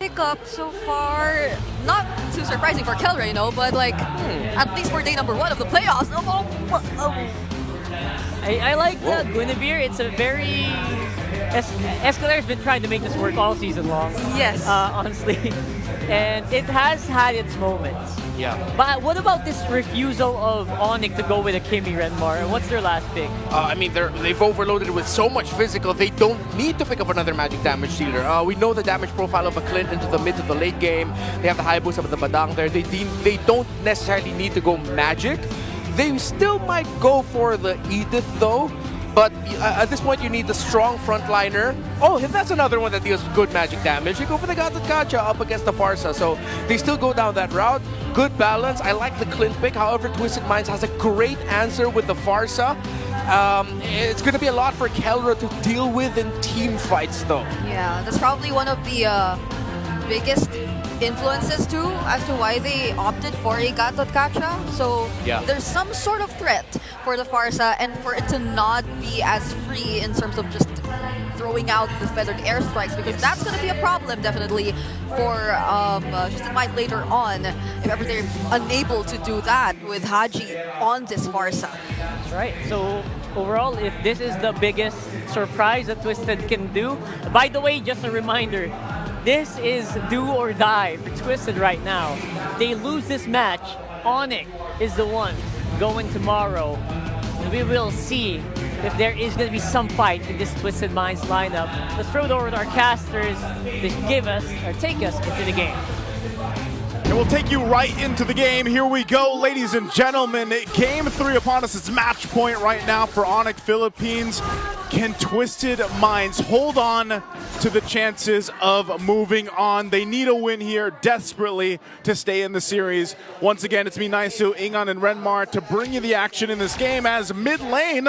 Pickup so far, not too surprising for Kelra, but like at least for day number 1 of the playoffs. I like Guinevere. It's a very... Escalair's been trying to make this work all season long. Yes. Honestly. And it has had its moments. Yeah. But what about this refusal of Onyx to go with a Kimi Renmar? What's their last pick? I mean, they've overloaded with so much physical, they don't need to pick up another magic damage dealer. We know the damage profile of a Clint into the mid to the late game. They have the high boost of the Badang there. They don't necessarily need to go magic. They still might go for the Edith though. But at this point, you need the strong frontliner. Oh, that's another one that deals good magic damage. You go for the Gacha up against the Pharsa. So they still go down that route. Good balance. I like the Clint pick. However, Twisted Minds has a great answer with the Pharsa. It's going to be a lot for Kelra to deal with in team fights, though. Yeah, that's probably one of the biggest influences too as to why they opted for a Gatot Kacha. So Yeah. there's some sort of threat for the Pharsa and for it to not be as free in terms of just throwing out the feathered airstrikes, because that's going to be a problem definitely for Twisted Mind later on if ever they're unable to do that with Haji on this Pharsa. That's right. So overall, if this is the biggest surprise that Twisted can do, by the way, just a reminder, this is do or die for Twisted right now. They lose this match, Onyx is the one going tomorrow. And we will see if there is going to be some fight in this Twisted Minds lineup. Let's throw it over to our casters to give us or take us into the game. And we'll take you right into the game. Here we go, ladies and gentlemen. Game 3 upon us. It's match point right now for Onyx Philippines. Can Twisted Minds hold on to the chances of moving on? They need a win here desperately to stay in the series. Once again, it's me, Naisu, Ingon, and Renmar to bring you the action in this game as mid lane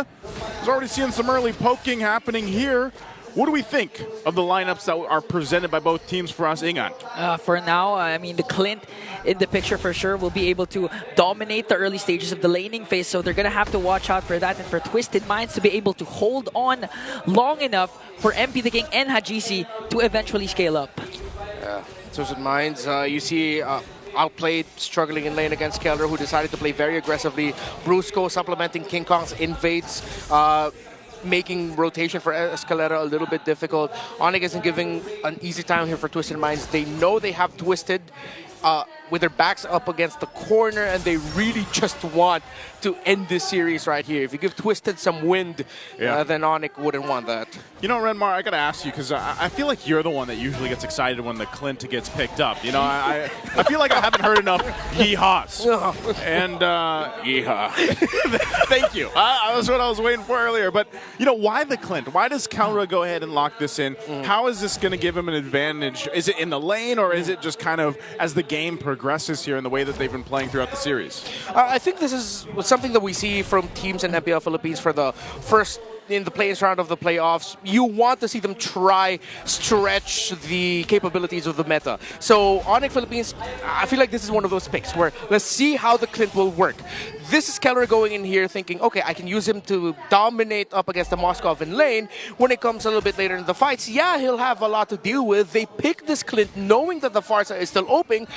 is already seeing some early poking happening here. What do we think of the lineups that are presented by both teams for us, Ingon? For now, I mean, the Clint in the picture for sure will be able to dominate the early stages of the laning phase, so they're going to have to watch out for that, and for Twisted Minds to be able to hold on long enough for MP the King and Hajisi to eventually scale up. Yeah, Twisted Minds, you see outplayed, struggling in lane against Kelra, who decided to play very aggressively. Brusco supplementing King Kong's invades, making rotation for Escalera a little bit difficult. Onyx isn't giving an easy time here for Twisted Minds. They know they have Twisted with their backs up against the corner, and they really just want to end this series right here. If you give Twisted some wind, then Onyx wouldn't want that. You know, Renmar, I gotta ask you, because I feel like you're the one that usually gets excited when the Clint gets picked up. You know, I feel like I haven't heard enough yeehaws. And, yeehaw. Thank you. That was what I was waiting for earlier. But, you know, why the Clint? Why does Kelra go ahead and lock this in? How is this going to give him an advantage? Is it in the lane, or is it just kind of as the game progresses here in the way that they've been playing throughout the series? I think this is something that we see from teams in MPL Philippines for the first in the play-in round of the playoffs. You want to see them try stretch the capabilities of the meta. So Onyx Philippines, I feel like this is one of those picks where let's see how the Clint will work. This is Kelra going in here thinking, okay, I can use him to dominate up against the Moskov in lane. When it comes a little bit later in the fights, yeah, he'll have a lot to deal with. They pick this Clint knowing that the Pharsa is still open,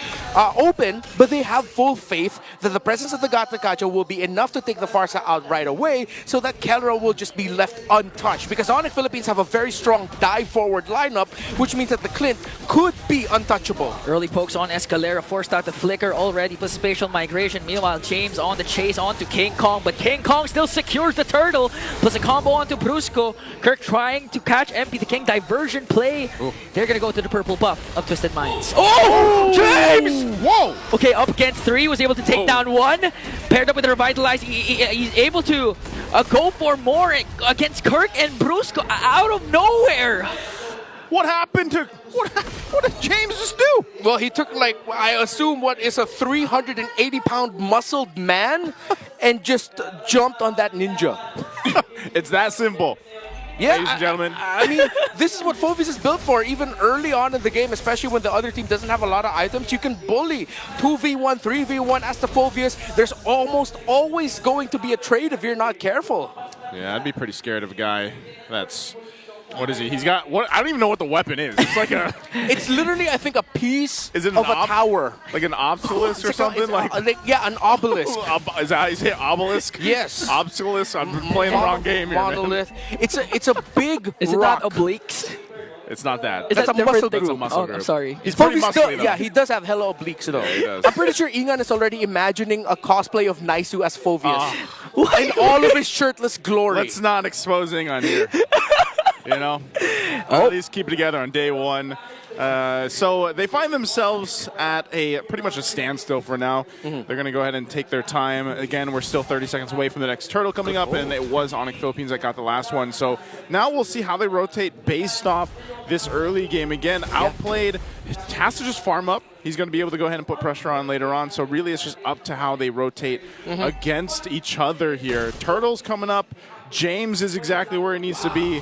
but they have full faith that the presence of the Gatot Kacha will be enough to take the Pharsa out right away, so that Kelra will just be left untouched. Because Onyx Philippines have a very strong dive forward lineup, which means that the Clint could be untouchable. Early pokes on Escalera, forced out the flicker already, plus spatial migration. Meanwhile, James on the chase onto King Kong, but King Kong still secures the turtle, plus a combo onto Brusco. Kirk trying to catch MP the King, diversion play. Ooh. They're gonna go to the purple buff of Twisted Minds. Oh! James! Whoa! Okay, up against 3, was able to take down 1. Paired up with the Revitalize, he's able to go for more against Kirk and Brusco out of nowhere. What happened to... What did James just do? Well, he took, like, I assume what is a 380-pound muscled man and just jumped on that ninja. It's that simple. Yeah, ladies and gentlemen. I mean, this is what Phoveus is built for, even early on in the game, especially when the other team doesn't have a lot of items. You can bully 2v1, 3v1 as the Phoveus. There's almost always going to be a trade if you're not careful. Yeah, I'd be pretty scared of a guy that's What is he? He's got what? I don't even know what the weapon is. It's like a. It's literally, I think, a piece Is it an of a tower. Like an obelisk or It's like something? yeah, an obelisk. Is that how you say it? Obelisk? Yes. Obelisk? I'm playing the wrong game here. man. Monolith. It's a big Is it rock. not obliques? It's not that. Is That's that a muscle different thing? group. That's a muscle Oh, group. I'm sorry. He's pretty Probably muscly, though. yeah, he does have hella obliques though. he does. I'm pretty sure Ingan is already imagining a cosplay of Naisu as Phoveus. In Ah. all of his shirtless glory. Let's not exposing on here. You know? At least keep it together on day one. So they find themselves at pretty much a standstill for now. They're going to go ahead and take their time. Again, we're still 30 seconds away from the next turtle coming up, and it was Onyx Philippines that got the last one. So now we'll see how they rotate based off this early game. Again, outplayed, has to just farm up. He's going to be able to go ahead and put pressure on later on. So really, it's just up to how they rotate against each other here. Turtles coming up. James is exactly where he needs to be.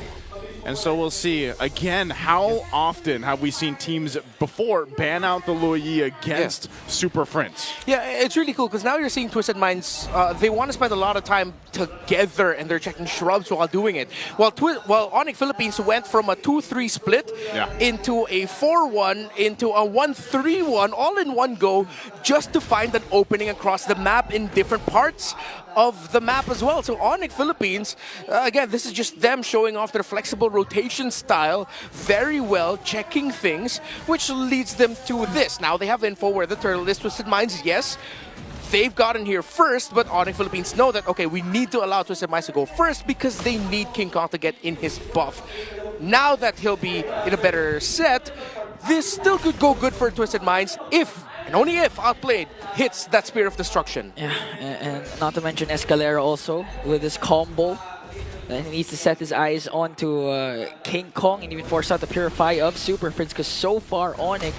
And so we'll see. Again, how often have we seen teams before ban out the Luoyi against Super Friends? Yeah, it's really cool because now you're seeing Twisted Minds. They want to spend a lot of time together and they're checking shrubs while doing it. While Onyx Philippines went from a 2-3 split into a 4-1 into a 1-3-1 all in one go just to find an opening across the map in different parts of the map as well. So Onyx Philippines, again, this is just them showing off their flexible rotation style very well, checking things, which leads them to this. Now they have info where the turtle is. Twisted Minds, yes, they've gotten here first, but Onyx Philippines know that, okay, we need to allow Twisted Minds to go first because they need King Kong to get in his buff. Now that he'll be in a better set, this still could go good for Twisted Minds if, and only if, Outplayed hits that Spear of Destruction. Yeah, and not to mention Escalera also with his combo. And he needs to set his eyes onto King Kong and even force out the Purify of Super Friends because so far Onyx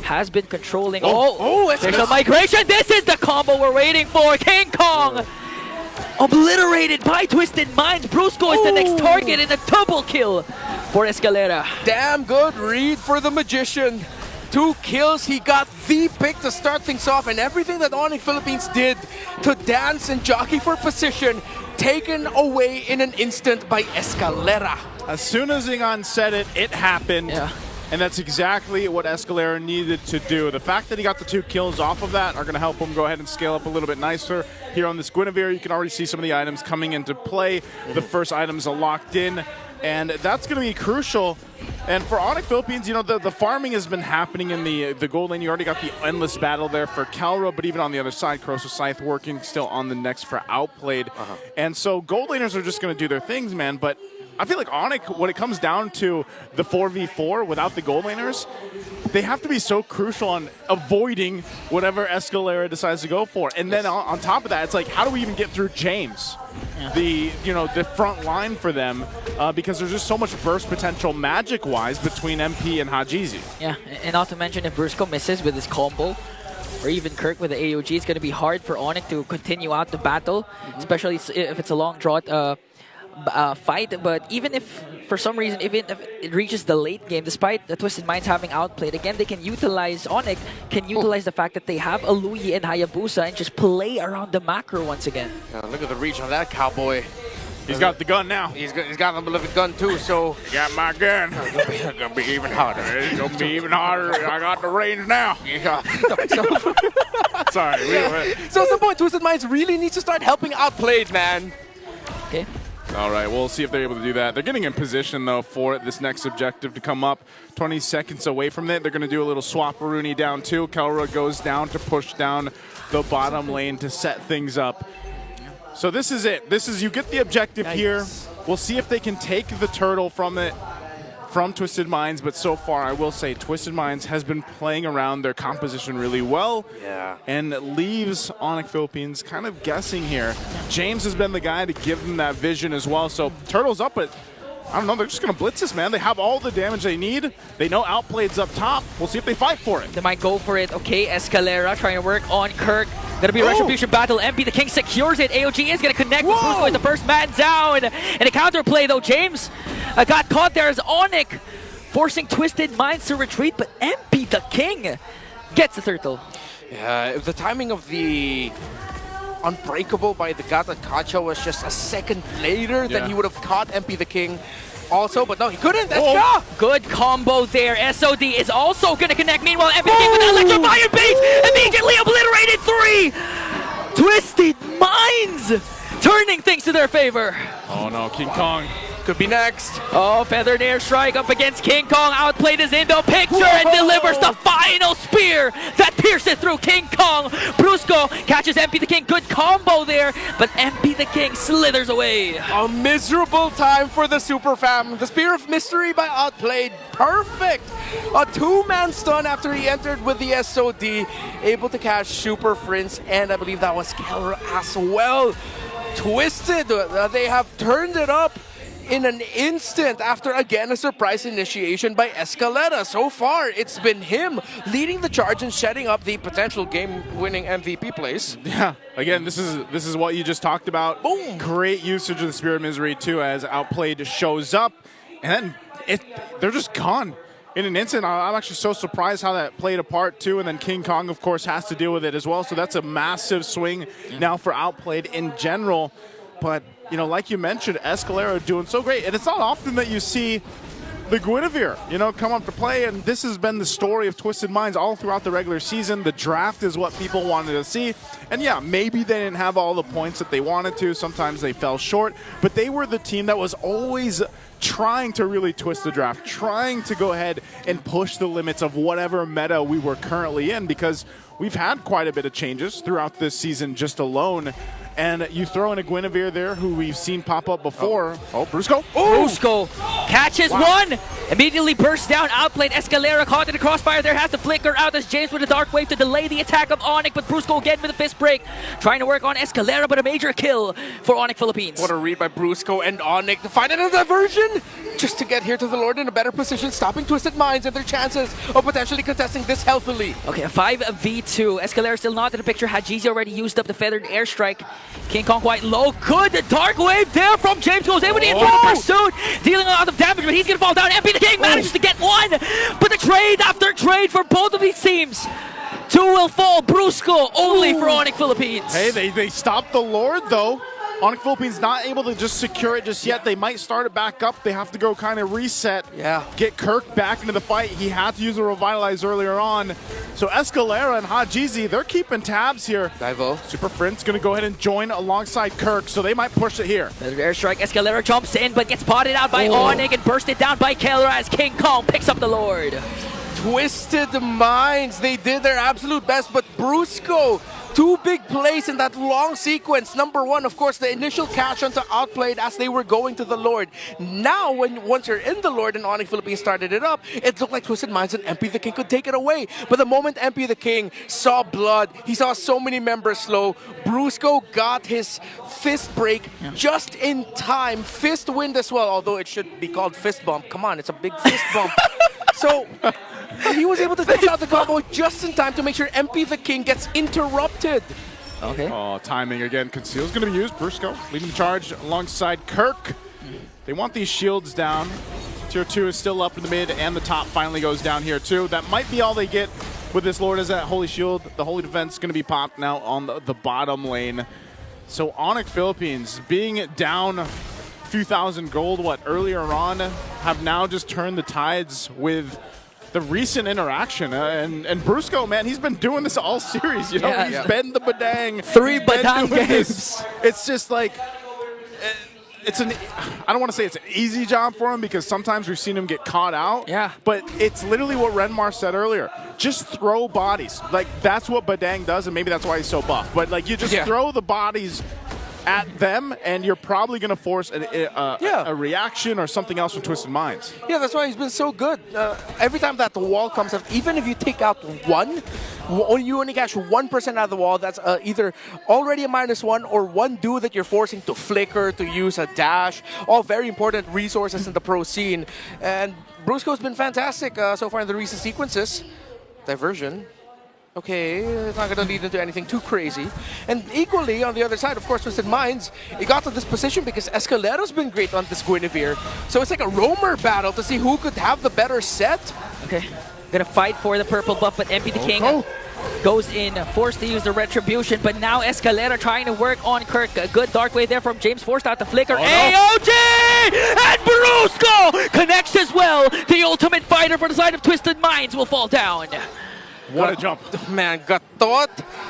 has been controlling. There's a migration. This is the combo we're waiting for. King Kong obliterated by Twisted Minds. Brusco is the next target in a double kill for Escalera. Damn good read for the Magician. 2 kills, he got the pick to start things off, and everything that Onyx Philippines did to dance and jockey for position, taken away in an instant by Escalera. As soon as Ingan said it, it happened. Yeah. And that's exactly what Escalera needed to do. The fact that he got the 2 kills off of that are going to help him go ahead and scale up a little bit nicer. Here on this Guinevere, you can already see some of the items coming into play. The first items are locked in, and that's going to be crucial. And for Onyx Philippines, you know, the farming has been happening in the gold lane. You already got the endless battle there for Calro, but even on the other side, Crosso Scythe working still on the next for Outplayed. And so gold laners are just going to do their things, man, but I feel like Onyx, when it comes down to the 4v4 without the gold laners, they have to be so crucial on avoiding whatever Escalera decides to go for. And then on top of that, it's like, how do we even get through James? The front line for them, because there's just so much burst potential magic-wise between MP and Hajizi. Yeah, and not to mention if Brusco misses with his combo, or even Kirk with the AOG, it's going to be hard for Onyx to continue out the battle, especially if it's a long drought fight. But even if, for some reason, even if it reaches the late game, despite the Twisted Minds having outplayed, again, they can utilize, Onyx can utilize the fact that they have a Luoyi and Hayabusa and just play around the macro once again. Look at the reach on that cowboy. He's got the gun now. He's got a beloved gun too, so Got my gun. it's gonna be even harder. It's going to be even harder. I got the range now. Yeah. Sorry. So at some point, Twisted Minds really needs to start helping Outplayed, man. Okay. All right, we'll see if they're able to do that. They're getting in position, though, for this next objective to come up. 20 seconds away from it. They're going to do a little swap-a-rooney down, too. Kelra goes down to push down the bottom lane to set things up. So this is it. This is, you get the objective here. We'll see if they can take the turtle from Twisted Minds, but so far, I will say, Twisted Minds has been playing around their composition really well. Yeah. And leaves Onyx Philippines kind of guessing here. James has been the guy to give them that vision as well. So Turtle's up, but I don't know, they're just going to blitz this, man. They have all the damage they need. They know Outplayed's up top. We'll see if they fight for it. They might go for it. Okay, Escalera trying to work on Kirk. Gonna be a Retribution battle. MP the King secures it. AOG is gonna connect with Brusco as the first man down. And a counterplay though. James got caught there as Onyx forcing Twisted Minds to retreat, but MP the King gets the turtle. Yeah, if the timing of the Unbreakable by the Gata Kacha was just a second later, then he would have caught MP the King. also, but no, he couldn't. Oh. SK! Good combo there. SOD is also going to connect. Meanwhile, MP the King with an electrifying bait immediately obliterated 3. Twisted Minds turning things to their favor. Oh no, King Kong. Could be next. Oh, Feathered Airstrike up against King Kong. Outplayed is in the picture and delivers the final spear that pierces through King Kong. Brusco catches MP the King. Good combo there, but MP the King slithers away. A miserable time for the Super Fam. The Spear of Mystery by Outplayed. Perfect. A 2-man stun after he entered with the SOD. Able to catch Super Prince, and I believe that was Keller as well. Twisted. They have turned it up in an instant after again a surprise initiation by Escalera. So far, it's been him leading the charge and setting up the potential game-winning MVP place. Yeah, again, this is what you just talked about. Boom. Great usage of the Spirit of Misery too, as Outplayed shows up, and then they're just gone in an instant. I'm actually so surprised how that played a part too, and then King Kong, of course, has to deal with it as well. So that's a massive swing now for Outplayed in general. But you know, like you mentioned, Escalera doing so great, and it's not often that you see the Guinevere, you know, come up to play, and this has been the story of Twisted Minds all throughout the regular season. The draft is what people wanted to see, and yeah, maybe they didn't have all the points that they wanted to. Sometimes they fell short, but they were the team that was always trying to really twist the draft, trying to go ahead and push the limits of whatever meta we were currently in, because we've had quite a bit of changes throughout this season just alone. And you throw in a Guinevere there, who we've seen pop up before. Oh, Brusco. Brusco catches one, immediately bursts down, outplayed. Escalera caught in the crossfire there, has to flicker out as James with a Dark Wave to delay the attack of Onyx, but Brusco again with a fist break, trying to work on Escalera, but a major kill for Onyx Philippines. What a read by Brusco and Onyx to find another diversion just to get here to the Lord in a better position, stopping Twisted Minds and their chances of potentially contesting this healthily. Okay, a 5v2. Escalera still not in the picture. Hajizi already used up the Feathered Airstrike. King Kong quite low. Good Dark Wave there from James. Goes in with the internal pursuit, dealing a lot of damage, but he's going to fall down. MP the King manages to get one, but the trade after trade for both of these teams. 2 will fall. Brusco only for Onyx Philippines. Hey, they stopped the Lord, though. Onyx Philippines not able to just secure it just yet. They might start it back up. They have to go kind of reset. Yeah. Get Kirk back into the fight. He had to use a Revitalize earlier on. So Escalera and Hajizi, they're keeping tabs here. Divo. Super Prince going to go ahead and join alongside Kirk, so they might push it here. Feathered Airstrike. Escalera jumps in, but gets potted out by Onyx and bursted down by Keller as King Kong picks up the Lord. Twisted Minds, they did their absolute best, but Brusco, 2 big plays in that long sequence. Number 1, of course, the initial catch onto Outplayed as they were going to the Lord. Now, once you're in the Lord and Onyx Philippines started it up, it looked like Twisted Minds and MP the King could take it away. But the moment MP the King saw blood, he saw so many members slow, Brusco got his fist break just in time. Fist wind as well, although it should be called fist bump. Come on, it's a big fist bump. So he was able to dish out the combo just in time to make sure MP the King gets interrupted. Okay. Oh, timing again. Conceal's going to be used. Brusco leading the charge alongside Kirk. They want these shields down. Tier 2 is still up in the mid, and the top finally goes down here too. That might be all they get with this Lord, is that Holy Shield. The Holy Defense is going to be popped now on the bottom lane. So Onyx Philippines, being down a few thousand gold, earlier on, have now just turned the tides with the recent interaction. And Brusco, man, he's been doing this all series. You know, he's been the Badang. 3 He's been Badang doing games. this. It's just like, I don't want to say it's an easy job for him, because sometimes we've seen him get caught out. Yeah. But it's literally what Renmar said earlier. Just throw bodies. Like, that's what Badang does, and maybe that's why he's so buff. But, like, you just throw the bodies at them, and you're probably going to force a reaction or something else from Twisted Minds. Yeah, that's why he's been so good. Every time that the wall comes up, even if you take out one, you only catch 1% out of the wall. That's either already a -1 or one dude that you're forcing to flicker, to use a dash. All very important resources in the pro scene. And Brusco's been fantastic so far in the recent sequences. Diversion. Okay, it's not going to lead into anything too crazy. And equally, on the other side, of course, Twisted Minds, it got to this position because Escalera's been great on this Guinevere. So it's like a roamer battle to see who could have the better set. Okay, gonna fight for the purple buff, but MP the King goes in, forced to use the Retribution, but now Escalera trying to work on Kirk. A good Dark Wave there from James, forced out the flicker. AOG! And Brusco connects as well. The ultimate fighter for the side of Twisted Minds will fall down. What a jump. Man, Gatot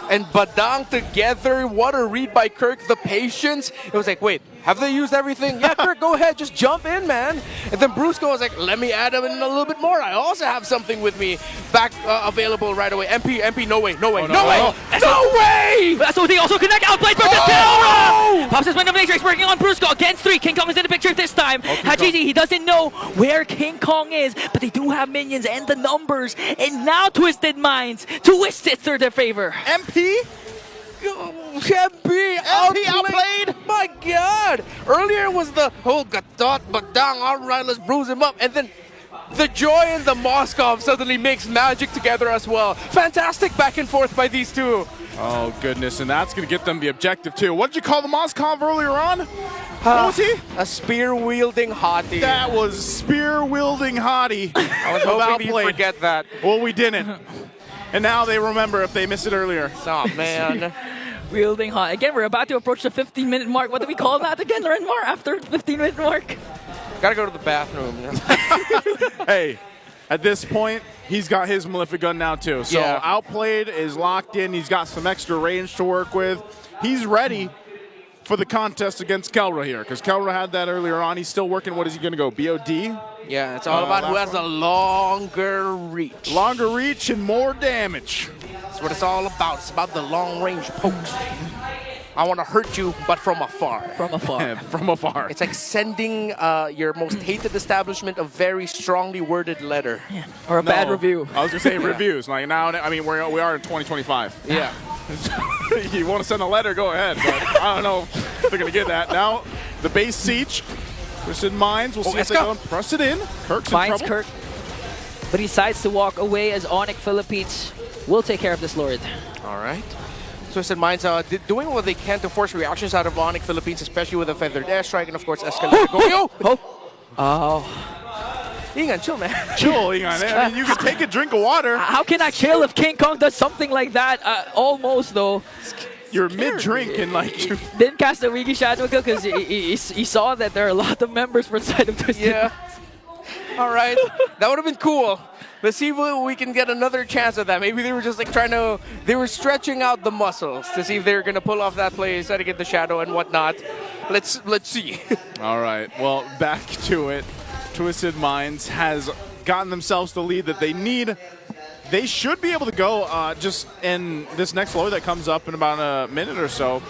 and Badang together. What a read by Kirk. The patience. It was like, wait, have they used everything? Yeah, Kirk, go ahead. Just jump in, man. And then Brusco was like, let me add him in a little bit more. I also have something with me back available right away. MP, no way, no way, Oh, no way. No way! That's what they also connect. Outplayed versus Kelra! Pops his Wind of Matrix working on Brusco against 3. King Kong is in the picture this time. Hajizi, he doesn't know where King Kong is, but they do have minions and the numbers. And now Twisted Minds twist it to their favor. MP? MP outplayed. My God! Earlier was the whole Gatot, Badang, all right, let's bruise him up. And then the Joy and the Moskov suddenly makes magic together as well. Fantastic back and forth by these two. Oh, goodness. And that's going to get them the objective, too. What did you call the Moskov earlier on? What was he? A spear-wielding hottie. That was spear-wielding hottie. I was hoping you'd forget that. Well, we didn't. And now they remember if they missed it earlier. Oh, man. Wielding hot. Again, we're about to approach the 15-minute mark. What do we call that again, Renmar, after the 15-minute mark? Gotta go to the bathroom. Hey, at this point, he's got his Malefic gun now, too. So Yeah. Outplayed is locked in. He's got some extra range to work with. He's ready for the contest against Kelra here, because Kelra had that earlier on. He's still working. What is he going to go, BOD? Yeah, it's all about who has a longer reach. Longer reach and more damage. That's what it's all about. It's about the long-range pokes. I want to hurt you, but from afar. From afar. From afar. It's like sending your most hated establishment a very strongly worded letter. Or a bad No, review. I was going to say reviews. Like now, I mean, we are in 2025. Yeah. You want to send a letter, go ahead. But I don't know if they're going to get that. Now, the base siege. Twisted Minds. We'll see if they Eska. don't press it in. Kirk's in Finds trouble. Kirk, but he decides to walk away as Onyx Philippines will take care of this Lord. All right. Twisted Minds doing what they can to force reactions out of Onyx Philippines, especially with a feathered airstrike and, of course, Escalator going. Ingan, chill, man. Chill, Ingan. I mean, you can take a drink of water. How can I chill if King Kong does something like that? Almost, though. You're mid-drink and, like... Didn't cast the Wiki Shadow Kill because he saw that there are a lot of members for the side of Twisted. Yeah. All right. That would have been cool. Let's see if we can get another chance at that. Maybe they were just like they were stretching out the muscles to see if they were going to pull off that play, try to get the shadow and whatnot. Let's see. All right. Well, back to it. Twisted Minds has gotten themselves the lead that they need. They should be able to go just in this next load that comes up in about a minute or so.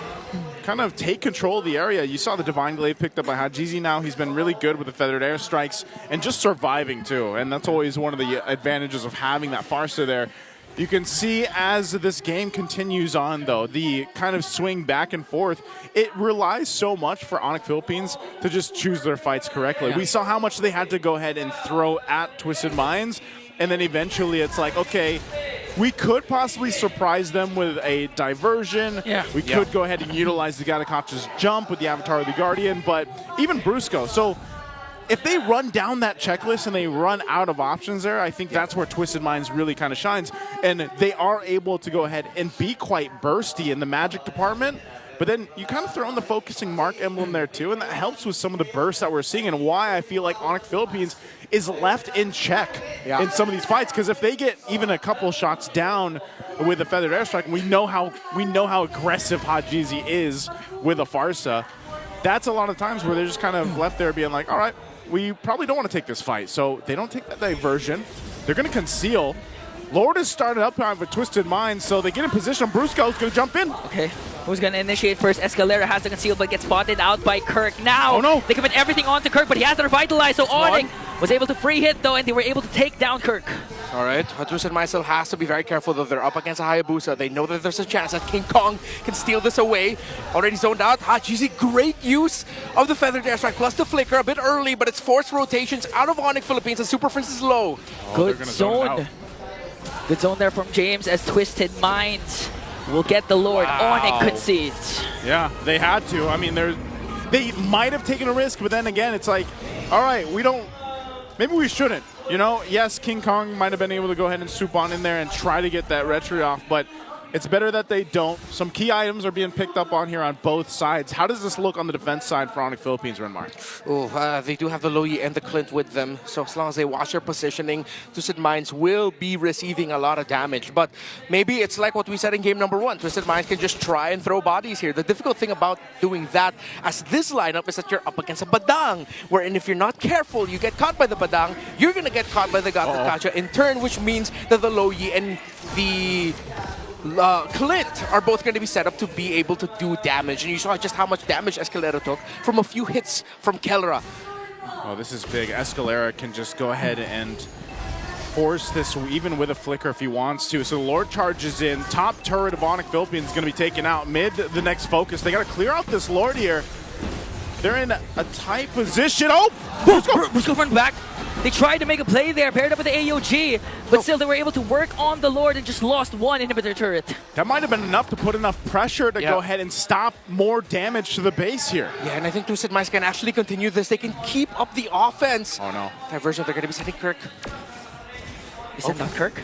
Kind of take control of the area. You saw the Divine Glaive picked up by Hajizi now. He's been really good with the feathered airstrikes and just surviving too. And that's always one of the advantages of having that Farsa there. You can see as this game continues on, though, the kind of swing back and forth, it relies so much for Onyx Philippines to just choose their fights correctly. Yeah. We saw how much they had to go ahead and throw at Twisted Minds, and then eventually it's like, okay, we could possibly surprise them with a diversion. Yeah. We could go ahead and utilize the Gatakacha's jump with the Avatar of the Guardian, but even Brusco. So if they run down that checklist and they run out of options there, I think that's where Twisted Minds really kind of shines. And they are able to go ahead and be quite bursty in the magic department. But then you kind of throw in the focusing mark emblem there too, and that helps with some of the bursts that we're seeing and why I feel like Onyx Philippines is left in check in some of these fights. Because if they get even a couple shots down with a feathered airstrike, we know how aggressive Hajizi is with a Farsa. That's a lot of times where they're just kind of left there being like, all right, we probably don't want to take this fight. So they don't take that diversion. They're going to conceal. Lord has started up on a Twisted Minds, so they get in position. Brusco's going to jump in. Okay. Who's going to initiate first? Escalera has to conceal, but gets spotted out by Kirk. Now, oh, no. They commit everything onto Kirk, but he has to revitalize, so Onyx was able to free hit, though, and they were able to take down Kirk. All right, Twisted Minds still has to be very careful, though. They're up against a Hayabusa. They know that there's a chance that King Kong can steal this away. Already zoned out. Hajizi, great use of the feathered airstrike, plus the flicker. A bit early, but it's forced rotations out of Onyx Philippines, and Super Prince is low. Good zone. Good zone there from James as Twisted Minds will get the Lord. Onyx concedes. Yeah, they had to. I mean, they might have taken a risk, but then again, it's like, all right, maybe we shouldn't. You know, yes, King Kong might have been able to go ahead and swoop on in there and try to get that retry off, but It's better that they don't. Some key items are being picked up on here on both sides. How does this look on the defense side for Onyx Philippines, Renmar? Oh, they do have the Loyi and the Clint with them, so as long as they watch their positioning, Twisted Minds will be receiving a lot of damage. But maybe it's like what we said in game number 1. Twisted Minds can just try and throw bodies here. The difficult thing about doing that as this lineup is that you're up against a Badang, wherein if you're not careful, you get caught by the Badang, you're going to get caught by the Gatakacha in turn, which means that the Loyi and the Clint are both going to be set up to be able to do damage. And you saw just how much damage Escalera took from a few hits from Kellera. Oh, this is big. Escalera can just go ahead and force this even with a flicker if he wants to. So the Lord charges in. Top turret of Onyx Philippines is going to be taken out. Mid, the next focus. They got to clear out this Lord here. They're in a tight position. Oh! Brusco front back. They tried to make a play there, paired up with the AOG, but still they were able to work on the Lord and just lost one inhibitor turret. That might have been enough to put enough pressure to go ahead and stop more damage to the base here. Yeah, and I think Twisted Minds can actually continue this. They can keep up the offense. Oh no. Diversion, they're going to be sending Kirk. Is it not Kirk?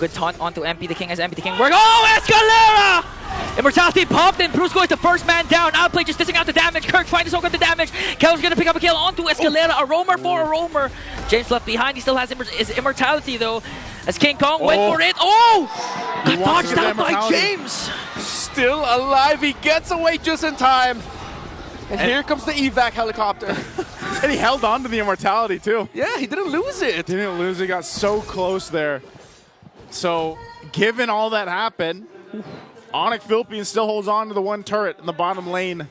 Good taunt onto MP the King as MP the King work. Oh, Escalera! Immortality popped and Brusco is the first man down. Outplay just dishing out the damage. Kirk trying to soak up the damage. Keller's gonna pick up a kill onto Escalera. A roamer for a roamer. James left behind. He still has his immortality though. As King Kong went for it. Oh! Got dodged out by James. Still alive. He gets away just in time. And here comes the evac helicopter. And he held on to the immortality too. Yeah, he didn't lose it. Didn't lose it. Got so close there. So, given all that happened, Onyx Philippines still holds on to the one turret in the bottom lane.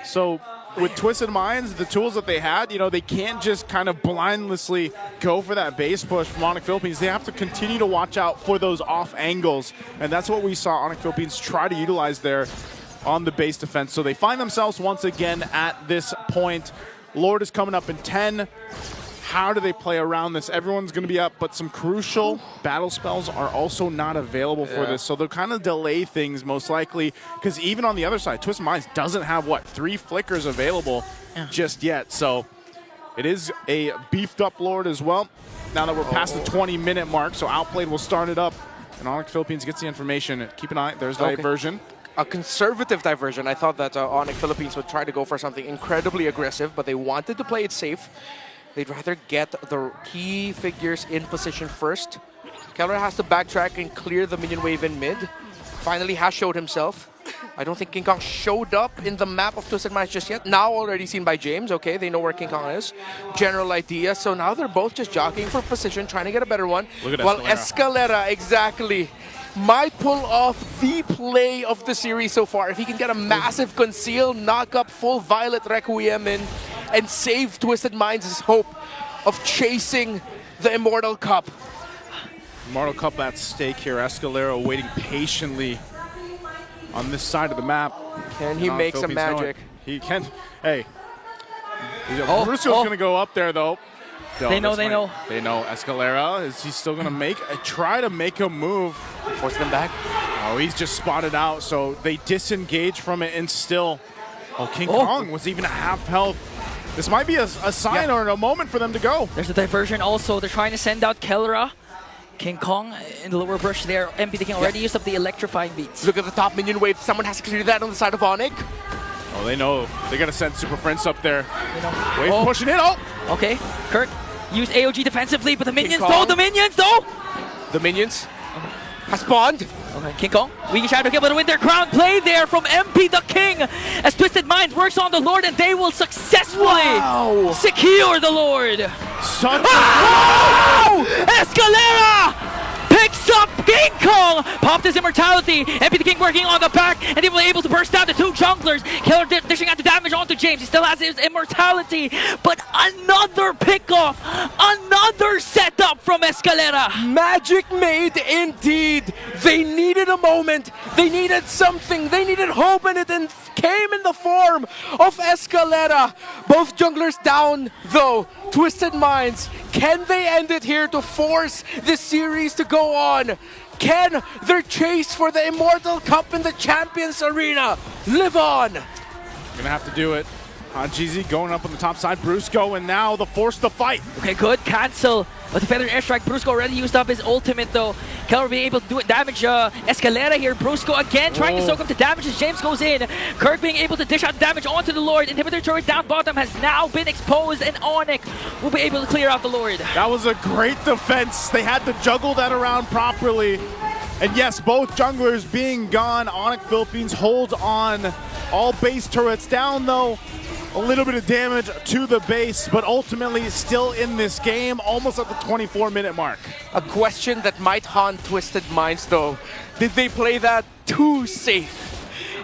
So, with Twisted Minds, the tools that they had, you know, they can't just kind of blindlessly go for that base push from Onyx Philippines. They have to continue to watch out for those off angles. And that's what we saw Onyx Philippines try to utilize there on the base defense. So they find themselves once again at this point. Lord is coming up in 10. How do they play around this? Everyone's going to be up, but some crucial battle spells are also not available for this. So they'll kind of delay things most likely, because even on the other side, Twisted Minds doesn't have, what, 3 flickers available just yet. So it is a beefed up Lord as well. Now that we're past the 20-minute mark, so Outplayed will start it up, and Onyx Philippines gets the information. Keep an eye. There's diversion. A conservative diversion. I thought that Onyx Philippines would try to go for something incredibly aggressive, but they wanted to play it safe. They'd rather get the key figures in position first. Kellera has to backtrack and clear the minion wave in mid. Finally has showed himself. I don't think King Kong showed up in the map of Twisted Minds just yet. Now already seen by James. Okay, they know where King Kong is. General idea. So now they're both just jockeying for position, trying to get a better one. Look at While Escalera. Escalera, exactly, might pull off the play of the series so far. If he can get a massive conceal, knock up full Violet Requiem in, and save Twisted Minds' hope of chasing the Immortal Cup. Immortal Cup at stake here. Escalera waiting patiently on this side of the map. Can he make some magic? He can. Hey. Brusco's going to go up there, though. They know. They know Escalera. Is he still going to try to make a move? Force them back. Oh, he's just spotted out, so they disengage from it and still. Oh, King Kong was even at half health. This might be a sign or a moment for them to go. There's a diversion also. They're trying to send out Kellera. King Kong in the lower brush there. MP the King already used up the electrifying beats. Look at the top minion wave. Someone has to clear that on the side of Onyx. Oh, they know. They're going to send Super Prince up there. Wave pushing in. Oh! Okay, Kirk used AOG defensively, but the minions though! The minions Has spawned. Okay, King Kong, we should be able to win their crown play there from MP the King as Twisted Minds works on the Lord and they will successfully secure the Lord. Escalera picks up King Kong, popped his immortality. MP the King working on the back and they were able to burst out the 2 junglers. Killer dishing out the damage onto James. He still has his immortality, but another pickoff, another setup from Escalera. Magic made indeed. They needed a moment. They needed something. They needed hope, and it came in the form of Escalera. Both junglers down, though. Twisted Minds, can they end it here to force this series to go on? Can their chase for the Immortal Cup in the Champions Arena live on? Gonna have to do it. GZ going up on the top side. Brusco, and now the force to fight. Okay, good cancel. But the Feathered Airstrike, Brusco already used up his ultimate though. Keller being able to do it, damage Escalera here. Brusco again trying to soak up the damage as James goes in. Kirk being able to dish out damage onto the Lord. Inhibitor turret down bottom has now been exposed, and Onyx will be able to clear out the Lord. That was a great defense. They had to juggle that around properly. And yes, both junglers being gone, Onyx Philippines holds on. All base turrets down though. A little bit of damage to the base, but ultimately still in this game, almost at the 24-minute mark. A question that might haunt Twisted Minds though. Did they play that too safe?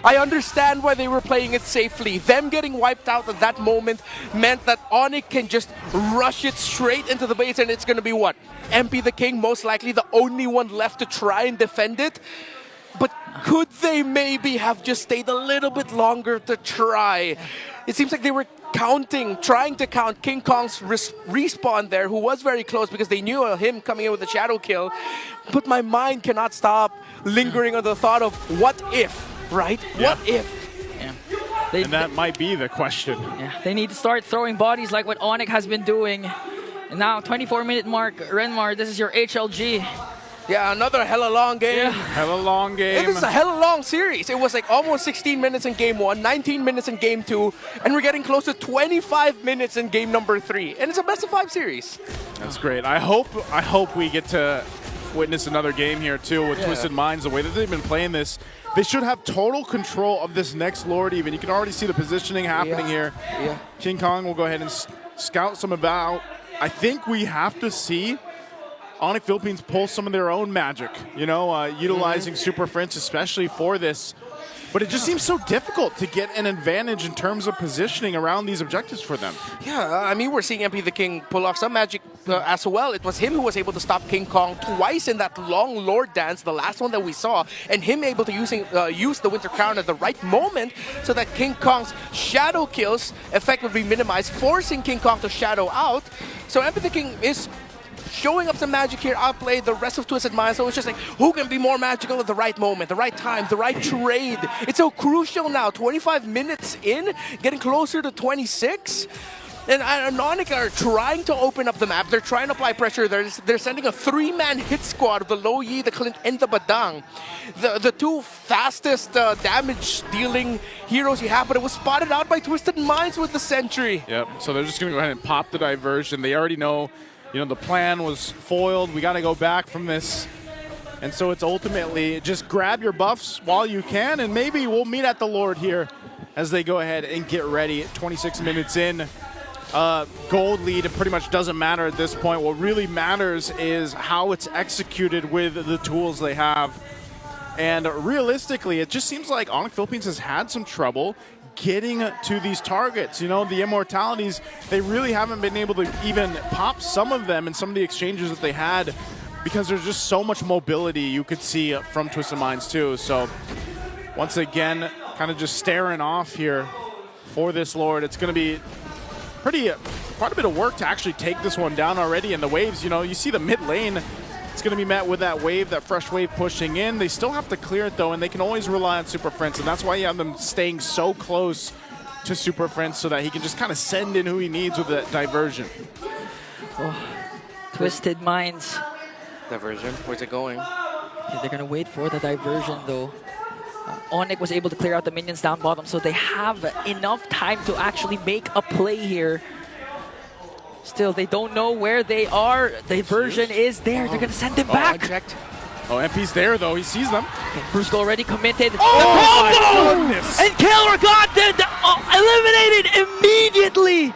I understand why they were playing it safely. Them getting wiped out at that moment meant that Onyx can just rush it straight into the base, and it's going to be what? MP the King, most likely the only one left to try and defend it. But could they maybe have just stayed a little bit longer to try? It seems like they were trying to count King Kong's respawn there, who was very close because they knew him coming in with a shadow kill. But my mind cannot stop lingering on the thought of what if, right? Yeah. What if? Yeah. And that might be the question. Yeah, they need to start throwing bodies like what Onyx has been doing. And now, 24-minute mark, Renmar, this is your HLG. Yeah, another hella long game. Yeah. Hella long game. It was a hella long series. It was like almost 16 minutes in game 1, 19 minutes in game 2, and we're getting close to 25 minutes in game number 3. And it's a best of 5 series. That's great. I hope we get to witness another game here too with Twisted Minds. The way that they've been playing this, they should have total control of this next Lord even. You can already see the positioning happening here. Yeah. King Kong will go ahead and scout some about. I think we have to see Onyx Philippines pull some of their own magic, you know, utilizing Super Friends especially for this. But it just seems so difficult to get an advantage in terms of positioning around these objectives for them. Yeah, I mean, we're seeing MP the King pull off some magic as well. It was him who was able to stop King Kong twice in that long Lord dance, the last one that we saw, and him able to use the Winter Crown at the right moment so that King Kong's shadow kills effectively minimized, forcing King Kong to shadow out. So MP the King is showing up some magic here, outplayed the rest of Twisted Minds. So it's just like, who can be more magical at the right moment, the right time, the right trade? It's so crucial now. 25 minutes in, getting closer to 26. And Onyx are trying to open up the map. They're trying to apply pressure. They're sending a 3-man hit squad of the Lo Yi, the Clint, and the Badang. The two fastest damage-dealing heroes you have, but it was spotted out by Twisted Minds with the Sentry. Yep, so they're just going to go ahead and pop the diversion. They already know, you know, the plan was foiled. We got to go back from this. And so it's ultimately just grab your buffs while you can, and maybe we'll meet at the Lord here as they go ahead and get ready. 26 minutes in. Gold lead, it pretty much doesn't matter at this point. What really matters is how it's executed with the tools they have. And realistically, it just seems like Onyx Philippines has had some trouble getting to these targets. You know, the Immortalities, they really haven't been able to even pop some of them in some of the exchanges that they had because there's just so much mobility you could see from Twisted Minds too. So once again, kind of just staring off here for this Lord. It's going to be quite a bit of work to actually take this one down already. And the waves, you know, you see the mid lane, it's going to be met with that wave, that fresh wave pushing in. They still have to clear it though, and they can always rely on Super Friends, and that's why you have them staying so close to Super Friends so that he can just kind of send in who he needs with that diversion. Oh, Twisted Minds. Diversion, where's it going? Okay, they're going to wait for the diversion though. Onyx was able to clear out the minions down bottom, so they have enough time to actually make a play here. Still, they don't know where they are. Diversion is there. They're going to send him back. Oh, MP's there, though. He sees them. Okay, Brusco already committed. Oh, my goodness! And Keller got eliminated immediately.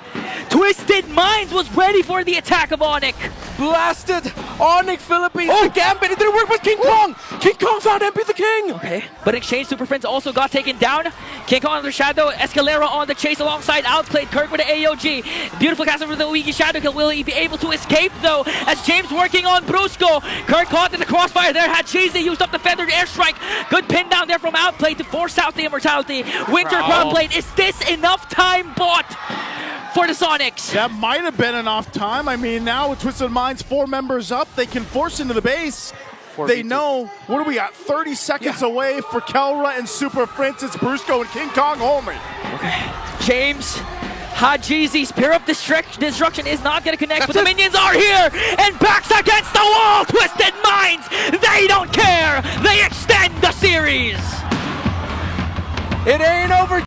Twisted Minds was ready for the attack of Onyx. Blasted Onyx Philippines. The gambit. It didn't work with King Kong. King Kong found MP the King. Okay, but in exchange, Super Friends also got taken down. King Kong on the Shadow, Escalera on the chase alongside Outplayed, Kirk with the AOG. Beautiful cast over the Ouija Shadow Kill. Will he be able to escape though? As James working on Brusco. Kirk caught in the crossfire there. Had Cheesy used up the Feathered Airstrike. Good pin down there from Outplayed to force out the Immortality. Winter Crown Blade. Is this enough time bought for the Sonics? That might have been enough time. I mean, now with Twisted Minds, 4 members up, they can force into the base. They know, what do we got, 30 seconds away for Kelra and Super Friends. It's Brusco and King Kong only. Okay. James Hajizi, Spear of Destruction is not going to connect, but the minions are here, and backs against the wall. Twisted Minds, they don't care. They extend the series. It ain't over.